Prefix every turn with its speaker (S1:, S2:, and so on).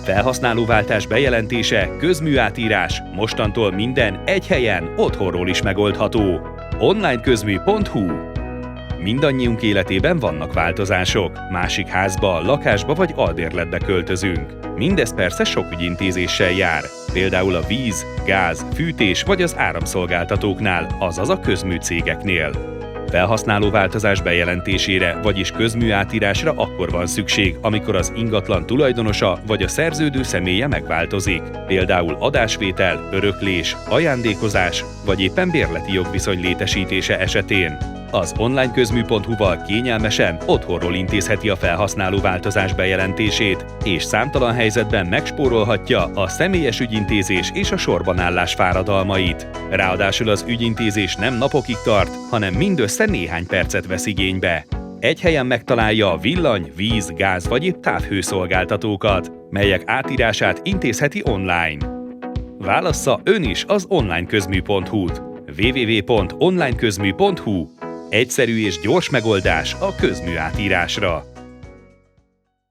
S1: Felhasználóváltás bejelentése, közműátírás, mostantól minden egy helyen, otthonról is megoldható. onlineközmű.hu. Mindannyiunk életében vannak változások. Másik házba, lakásba vagy albérletbe költözünk. Mindez persze sok ügyintézéssel jár. Például a víz, gáz, fűtés vagy az áramszolgáltatóknál, azaz a közműcégeknél. Felhasználóváltozás bejelentésére, vagyis közműátírásra akkor van szükség, amikor az ingatlan tulajdonosa vagy a szerződő személye megváltozik. Például adásvétel, öröklés, ajándékozás vagy éppen bérleti jogviszony létesítése esetén. Az onlineközmű.hu-val kényelmesen otthonról intézheti a felhasználóváltozás bejelentését, és számtalan helyzetben megspórolhatja a személyes ügyintézés és a sorbanállás fáradalmait. Ráadásul az ügyintézés nem napokig tart, hanem mindössze néhány percet vesz igénybe. Egy helyen megtalálja a villany, víz, gáz vagy épp távhőszolgáltatókat, melyek átírását intézheti online. Válassza ön is az onlineközmű.hu-t. www.onlineközmű.hu. Egyszerű és gyors megoldás a közműátírásra.